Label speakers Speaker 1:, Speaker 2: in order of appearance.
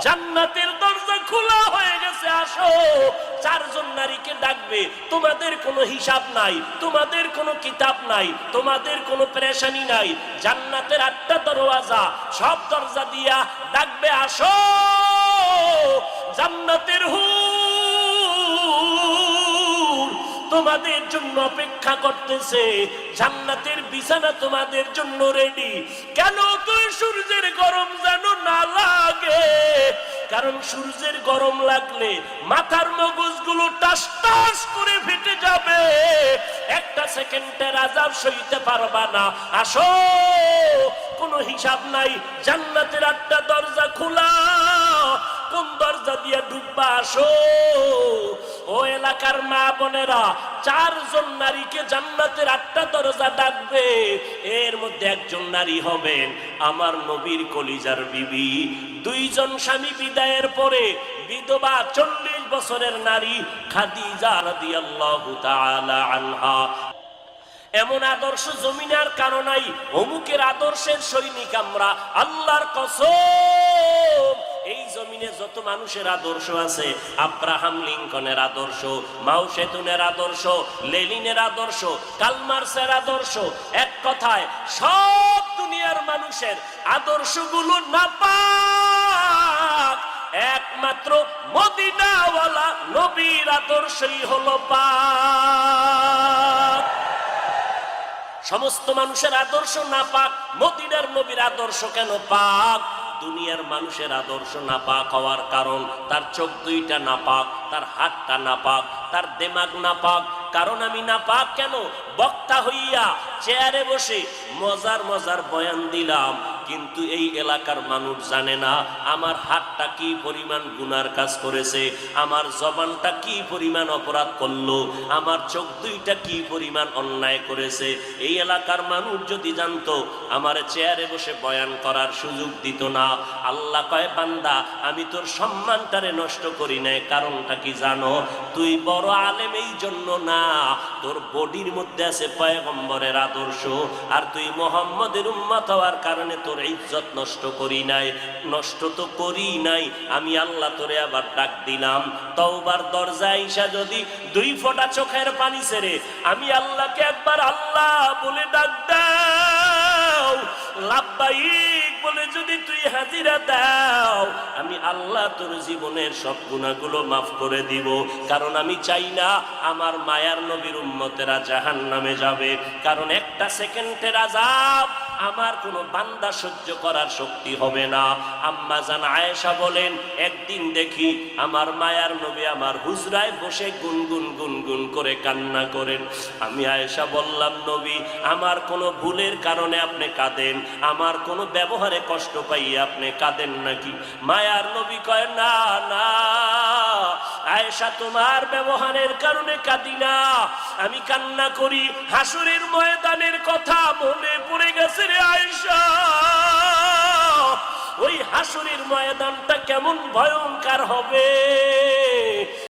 Speaker 1: জান্নাতের দরজা খোলা হয়ে গেছে, আসো। চারজন নারীকে ডাকবে, তোমাদের কোনো হিসাব নাই, তোমাদের কোনো কিতাব নাই, তোমাদের কোনো পেরেশানি নাই। জান্নাতের 8টা দরওয়াজা, সব দরজা দিয়া ডাকবে, আসো। জান্নাতের হুর তোমাদের জন্য অপেক্ষা করতেছে, জান্নাতের বিছানা তোমাদের জন্য রেডি। কেন তুই সূর্যের গরম যেন না লাগে, কারণ সূর্যের গরম লাগলে মাথার মগজগুলো টাস টাস করে ফেটে যাবে, একটা সেকেন্ডের আযাব সইতে পারবা না। আসো, কোনো হিসাব নাই, জান্নাতের 8টা দরজা খোলা, কোন দরজা দিয়ে ঢুকবা, আসো। ও এলাকার মা বোনেরা, 4জন নারীকে জান্নাতের 8টা দরজা ডাকবে, এর মধ্যে একজন নারী হবেন আমার নবীর কলিজার বিবি। 2জন স্বামী বিদায়ের পরে বিধবা 40 বছরের নারী খাদিজা রাদিয়াল্লাহু তাআলা আনহা। এমন আদর্শ জমিনে আর কারো নাই, অমুকের আদর্শের সৈনিক আমরা, আল্লাহর কসম। এই জমিনে যত মানুষের আদর্শ আছে, আব্রাহাম লিঙ্কনের আদর্শ, মাও সেতুনের আদর্শ, লেনিনের আদর্শ, কার্ল মার্ক্সের আদর্শ, এক কথায় সব দুনিয়ার মানুষের আদর্শগুলো নাপাক, একমাত্র মদিনাওয়ালা নবীর আদর্শই হলো পাক। সমস্ত মানুষের আদর্শ নাপাক, মদিনার নবীর আদর্শ কেন পাক? দুনিয়ার মানুষের আদর্শ নাপাক হওয়ার কারণ তার চোখ দুইটা নাপাক, তার হাতটা নাপাক, তার দিমাগ নাপাক। কারণ আমি নাপাক কেন? বক্তা হইয়া চেয়ারে বসে মজার মজার বয়ান দিলাম, কিন্তু এই এলাকার মানুষ জানে না আমার হাতটা কি পরিমাণ গুনার কাজ করেছে, আমার জবানটা কি পরিমাণ অপরাধ করলো, আমার চোখ দুইটা কি পরিমাণ অন্যায় করেছে। এই এলাকার মানুষ যদি জানতো, আমার চেয়ারে বসে বয়ান করার সুযোগ দিত না। আল্লাহ কয়, বান্দা আমি তোর সম্মানটারে নষ্ট করি নাই, কারণটা কি জানো? তুই বড় আলেম এই জন্য না, তোর বডির মধ্যে আছে পয়গম্বরের আদর্শ, আর তুই মুহাম্মদের উম্মত হওয়ার কারণে তোর ইজ্জত নষ্ট করি নাই। নষ্ট তো করি নাই, আমি আল্লাহ তোরে আবার ডাক দিলাম, তওবার দরজায় আইসা যদি 2 ফোঁটা চোখের পানি ছেড়ে আমি আল্লাহকে একবার আল্লাহ বলে ডাক দাও, লাব্বাইক বলে যদি তুই হাজিরা দাও, আমি আল্লাহ তোর জীবনের সব গুনাহগুলো মাফ করে দিব। কারণ আমি চাই না আমার মায়ার নবীর উম্মতেরা জাহান্নামে যাবে, কারণ একটা সেকেন্ডের আযাব আমার কোনো বান্দা সহ্য করার শক্তি হবে না। আম্মা জান আয়েশা বলেন, একদিন দেখি আমার মায়ার নবী আমার হুজরায় বসে গুনগুন গুনগুন করে কান্না করেন। আমি আয়েশা বললাম, নবী আমার কোনো ভুলের কারণে আপনি কাঁদেন, আমার কোনো ব্যবহারে কষ্ট পাইয়ে আপনি কাঁদেন নাকি? মায়ার নবী কয়, না না আয়েশা, তোমার ব্যবহারের কারণে কাঁদি না, আমি কান্না করি হাসরের ময়দানের কথা মনে পড়ে গেছে রে আয়েশা। ওই হাসরের ময়দানটা কেমন ভয়ঙ্কর হবে।